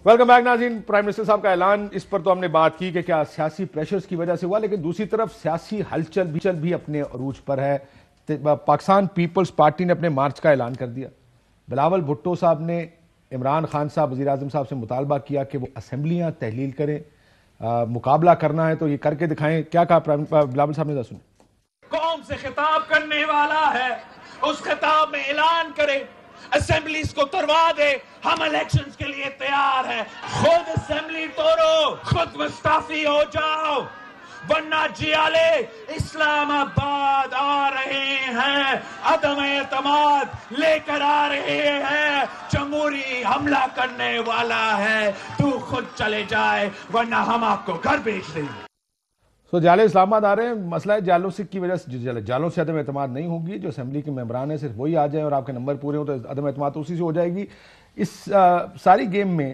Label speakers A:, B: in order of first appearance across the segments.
A: Welcome back ناظرین. Prime minister صاحب کا اعلان، اس پر تو ہم نے بات کی کہ کیا سیاسی پریشرز کی وجہ سے ہوا، لیکن دوسری طرف سیاسی ہلچل بھی اپنے عروج پر ہے. پاکستان پیپلز پارٹی نے اپنے مارچ کا اعلان کر دیا. بلاول بھٹو صاحب نے عمران خان صاحب وزیر اعظم صاحب سے مطالبہ کیا کہ وہ اسمبلیاں تحلیل کریں، مقابلہ کرنا ہے تو یہ کر کے دکھائیں. کیا کہا بلاول صاحب نے؟ سنیں.
B: قوم سے خطاب کرنے والا ہے، اس خطاب میں اعلان کرے، اسمبلیز کو تروا دے، ہم الیکشنز کے لیے تیار ہیں. خود اسمبلی توڑو، خود مستعفی ہو جاؤ، ورنہ جیالے اسلام آباد آ رہے ہیں، عدم اعتماد لے کر آ رہے ہیں، جمہوری حملہ کرنے والا ہے. تو خود چلے جائے ورنہ ہم آپ کو گھر بھیج دیں گے.
A: جالے اسلام آباد آ رہے ہیں. مسئلہ ہے جالوں کی وجہ سے، جالوں سے عدم اعتماد نہیں ہوگی. جو اسمبلی کے ممبران ہیں صرف وہی آ جائیں اور آپ کے نمبر پورے ہوں تو عدم اعتماد اسی سے ہو جائے گی. اس ساری گیم میں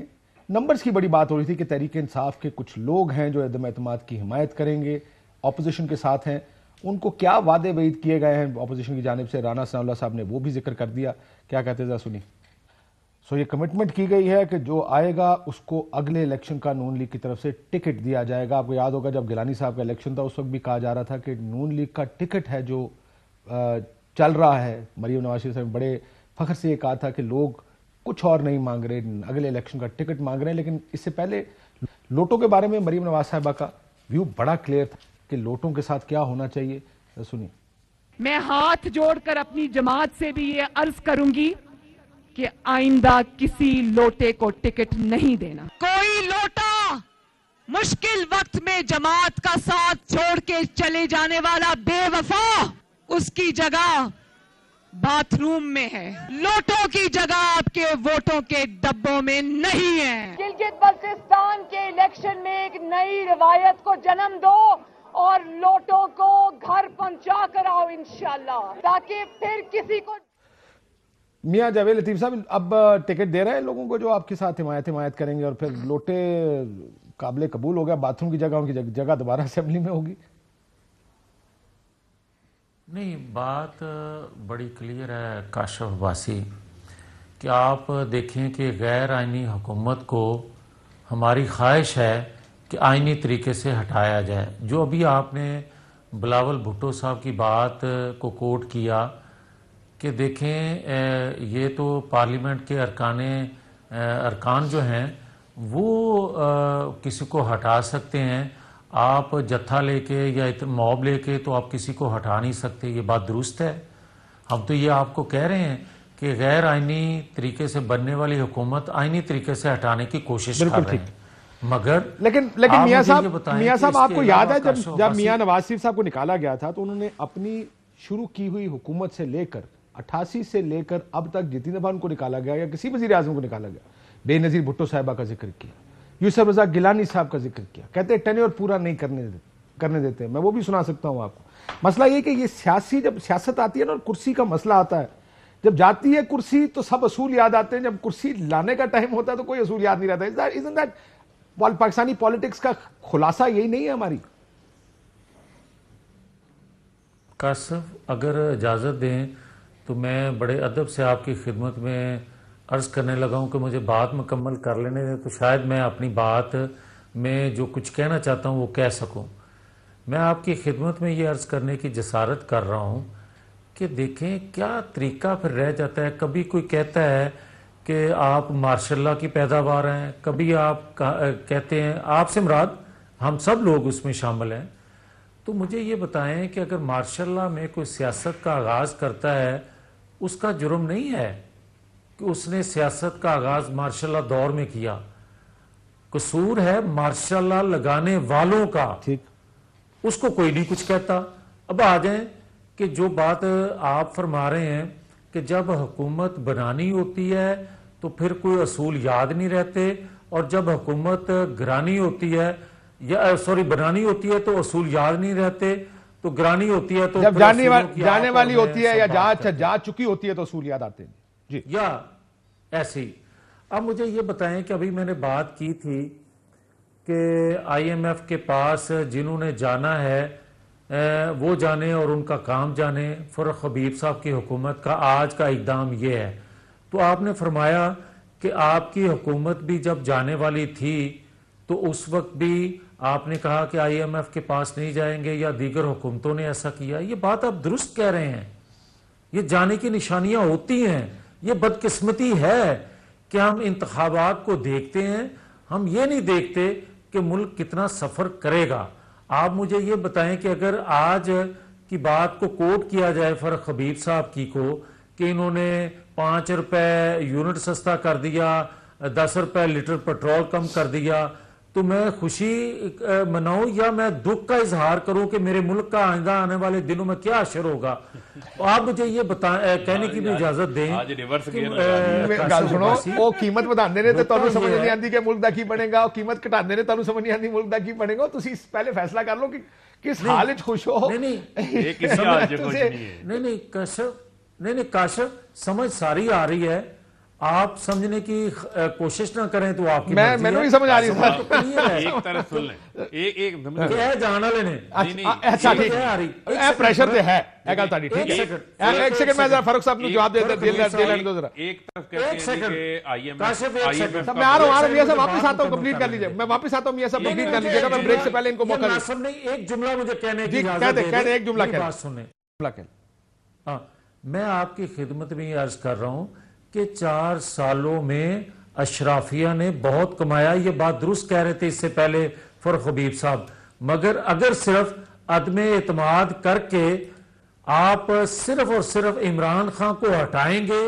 A: نمبرز کی بڑی بات ہو رہی تھی کہ تحریک انصاف کے کچھ لوگ ہیں جو عدم اعتماد کی حمایت کریں گے، اپوزیشن کے ساتھ ہیں. ان کو کیا وعدے وعید کیے گئے ہیں اپوزیشن کی جانب سے؟ رانا ثناء اللہ صاحب نے وہ بھی ذکر کر دیا. کیا کہتے ہیں ذرا سنی. یہ کمٹمنٹ کی گئی ہے کہ جو آئے گا اس کو اگلے الیکشن کا نون لیگ کی طرف سے ٹکٹ دیا جائے گا. آپ کو یاد ہوگا جب گیلانی صاحب کا الیکشن تھا اس وقت بھی کہا جا رہا تھا کہ نون لیگ کا ٹکٹ ہے جو چل رہا ہے. مریم نواز شریف صاحب بڑے فخر سے یہ کہا تھا کہ لوگ کچھ اور نہیں مانگ رہے، اگلے الیکشن کا ٹکٹ مانگ رہے ہیں. لیکن اس سے پہلے لوٹوں کے بارے میں مریم نواز صاحبہ کا ویو بڑا کلیئر تھا کہ لوٹوں کے ساتھ کیا ہونا چاہیے. سنیے.
C: میں ہاتھ جوڑ کر اپنی جماعت سے بھی یہ عرض کروں گی کہ آئندہ کسی لوٹے کو ٹکٹ نہیں دینا. کوئی لوٹا مشکل وقت میں جماعت کا ساتھ چھوڑ کے چلے جانے والا بے وفا، اس کی جگہ باتھ روم میں ہے. لوٹوں کی جگہ آپ کے ووٹوں کے ڈبوں میں نہیں ہے.
D: گلگت بلتستان کے الیکشن میں ایک نئی روایت کو جنم دو اور لوٹوں کو گھر پہنچا کر آؤ انشاءاللہ، تاکہ پھر کسی کو.
A: میاں جاوید لطیف صاحب اب ٹکٹ دے رہے ہیں لوگوں کو جو آپ کے ساتھ حمایت کریں گے اور پھر لوٹے قابل قبول ہو گیا، باتھ روم کی جگہ، ان کی جگہ دوبارہ اسمبلی میں ہوگی.
E: نہیں، بات بڑی کلیئر ہے کاشف عباسی کہ آپ دیکھیں کہ غیر آئینی حکومت کو ہماری خواہش ہے کہ آئینی طریقے سے ہٹایا جائے. جو ابھی آپ نے بلاول بھٹو صاحب کی بات کو کوٹ کیا کہ دیکھیں یہ تو پارلیمنٹ کے ارکان جو ہیں وہ کسی کو ہٹا سکتے ہیں. آپ جتھا لے کے یا موب لے کے تو آپ کسی کو ہٹا نہیں سکتے. یہ بات درست ہے. ہم تو یہ آپ کو کہہ رہے ہیں کہ غیر آئینی طریقے سے بننے والی حکومت آئینی طریقے سے ہٹانے کی کوشش کر رہے ہیں. مگر
A: لیکن میاں صاحب آپ کو یاد ہے جب میاں نواز شریف صاحب کو نکالا گیا تھا تو انہوں نے اپنی شروع کی ہوئی حکومت سے لے کر 88 سے لے کر اب تک جتنی دفعہ ان کو نکالا گیا یا کسی وزیر اعظم کو نکالا گیا، بے نظیر بھٹو صاحبہ کا ذکر کیا، یوسف رضا گیلانی صاحب کا ذکر کیا، کہتے ہیں ٹینیور پورا نہیں کرنے دیتے. میں وہ بھی سنا سکتا ہوں آپ کو. مسئلہ یہ کہ یہ جب سیاست آتی ہے نا اور کرسی کا مسئلہ آتا ہے، جب جاتی ہے کرسی تو سب اصول یاد آتے ہیں، جب کرسی لانے کا ٹائم ہوتا ہے تو کوئی اصول یاد نہیں رہتا. Isn't that پاکستانی پالیٹکس کا خلاصہ یہی نہیں ہے ہماری؟
E: کاشف اگر اجازت دیں تو میں بڑے ادب سے آپ کی خدمت میں عرض کرنے لگا ہوں کہ مجھے بات مکمل کر لینے دیں تو شاید میں اپنی بات میں جو کچھ کہنا چاہتا ہوں وہ کہہ سکوں. میں آپ کی خدمت میں یہ عرض کرنے کی جسارت کر رہا ہوں کہ دیکھیں کیا طریقہ پھر رہ جاتا ہے. کبھی کوئی کہتا ہے کہ آپ ماشاء اللہ کی پیداوار ہیں، کبھی آپ کہتے ہیں، آپ سے مراد ہم سب لوگ اس میں شامل ہیں. تو مجھے یہ بتائیں کہ اگر ماشاء اللہ میں کوئی سیاست کا آغاز کرتا ہے اس کا جرم نہیں ہے کہ اس نے سیاست کا آغاز ماشاء اللہ دور میں کیا. قصور ہے ماشاء اللہ لگانے والوں کا. اس کو کوئی نہیں کچھ کہتا. اب آ جائیں کہ جو بات آپ فرما رہے ہیں کہ جب حکومت بنانی ہوتی ہے تو پھر کوئی اصول یاد نہیں رہتے، اور جب حکومت گرانی ہوتی ہے بنانی ہوتی ہے تو اصول یاد نہیں رہتے، تو گرانی ہوتی ہے تو
A: جب جانے والی ہوتی ہے یا جا چکی ہوتی ہے تو اصول یاد آتے ہیں. جی
E: یا ایسے ہی. اب مجھے یہ بتائیں کہ ابھی میں نے بات کی تھی کہ آئی ایم ایف کے پاس جنہوں نے جانا ہے وہ جانے اور ان کا کام جانے. فرخ حبیب صاحب کی حکومت کا آج کا اقدام یہ ہے. تو آپ نے فرمایا کہ آپ کی حکومت بھی جب جانے والی تھی تو اس وقت بھی آپ نے کہا کہ آئی ایم ایف کے پاس نہیں جائیں گے یا دیگر حکومتوں نے ایسا کیا. یہ بات آپ درست کہہ رہے ہیں, یہ جانے کی نشانیاں ہوتی ہیں. یہ بدقسمتی ہے کہ ہم انتخابات کو دیکھتے ہیں, ہم یہ نہیں دیکھتے کہ ملک کتنا سفر کرے گا. آپ مجھے یہ بتائیں کہ اگر آج کی بات کو کوٹ کیا جائے فرق حبیب صاحب کی کو کہ انہوں نے 5 روپے یونٹ سستا کر دیا, 10 روپے لیٹر پیٹرول کم کر دیا, تو میں خوشی مناؤں یا میں دکھ کا اظہار کروں کہ میرے ملک کا آئندہ آنے والے دنوں میں کیا اشر ہوگا؟ آپ مجھے یہ کہنے کی بھی اجازت دیں.
A: گل سنو, وہ قیمت بتاندے نے تے تانوں سمجھ نہیں آندی کہ ملک دا کی بنے گا, قیمت گھٹاندے نے تانوں سمجھ نہیں آندی ملک دا کی بنے گا. تسی پہلے فیصلہ کر لو کہ کس حال وچ خوش ہو.
E: نہیں کاشف سمجھ ساری آ رہی ہے, آپ سمجھنے کی کوشش نہ کریں تو آپ کی مرضی ہے.
A: میں نہیں سمجھ آ رہی سر.
F: ایک طرف سن لیں, ایک
E: کیا جانا لینے.
A: اچھا ٹھیک ہے, پریشر تے ہے اے گل تاری ٹھیک ہے. ایک سیکنڈ میں ذرا فاروق صاحب نے جواب دے دے دو ذرا.
F: ایک طرف کہتے ہیں کہ آئی ایم ایف
A: میں آ رہا ہوں میاں صاحب واپس آتا ہوں, کمپلیٹ کر لیجئے. میں واپس آتا ہوں میاں صاحب, کمپلیٹ کر لیجئے گا. میں بریک سے پہلے ان کو موقع دوں.
E: ایک جملہ مجھے کہنے کی
A: اجازت دیں. کہہ دیں ایک جملہ
E: بات سنیں. ہاں, میں آپ کی خدمت میں یہ عرض کر رہا ہوں کہ 4 سالوں میں اشرافیہ نے بہت کمایا. یہ بات درست کہہ رہے تھے اس سے پہلے فرق حبیب صاحب, مگر اگر صرف عدم اعتماد کر کے آپ صرف اور صرف عمران خان کو ہٹائیں گے,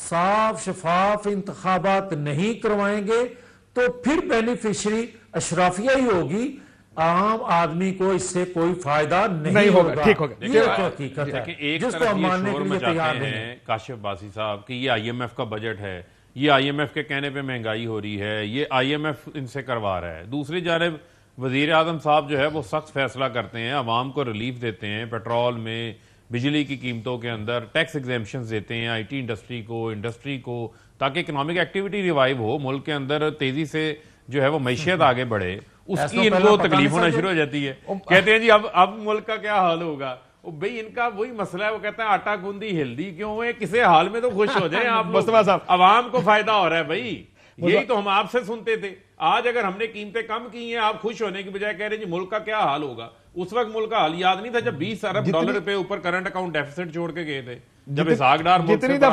E: صاف شفاف انتخابات نہیں کروائیں گے, تو پھر بینیفیشری اشرافیہ ہی ہوگی. عام آدمی کو اس سے کوئی فائدہ نہیں ہوگا.
A: ٹھیک ہوگا.
E: یہ حقیقت ہے جس کو ہم ماننے کے لیے تیار ہیں.
F: کاشف باسی صاحب کہ یہ آئی ایم ایف کا بجٹ ہے, یہ آئی ایم ایف کے کہنے پہ مہنگائی ہو رہی ہے, یہ آئی ایم ایف ان سے کروا رہا ہے. دوسری جانب وزیر اعظم صاحب جو ہے وہ سخت فیصلہ کرتے ہیں, عوام کو ریلیف دیتے ہیں, پیٹرول میں, بجلی کی قیمتوں کے اندر ٹیکس ایگزیمپشنز دیتے ہیں آئی ٹی انڈسٹری کو, تاکہ اکنامک ایکٹیویٹی ریوائیو ہو, ملک کے اندر تیزی سے جو ہے وہ معیشت آگے بڑھے. اس کی ان کو تکلیف ہونا شروع ہو جاتی ہے. کہتے ہیں جی اب ملک کا کیا حال ہوگا. بھئی ان کا وہی مسئلہ ہے, وہ کہتے ہیں آٹا گوندی ہلدی کیوں ہوئے, کسی حال میں تو خوش ہو جائیں آپ.
A: مصطفیٰ صاحب,
F: عوام کو فائدہ ہو رہا ہے بھائی, یہی تو ہم آپ سے سنتے تھے. آج اگر ہم نے قیمتیں کم کی ہیں, آپ خوش ہونے کی بجائے کہہ رہے ہیں جی ملک کا کیا حال ہوگا. اس وقت ملک کا حال یاد نہیں تھا جب 20 ارب ڈالر پہ اوپر کرنٹ اکاؤنٹ ڈیفیسٹ چھوڑ کے گئے تھے, جب اسحاق ڈار ملک سے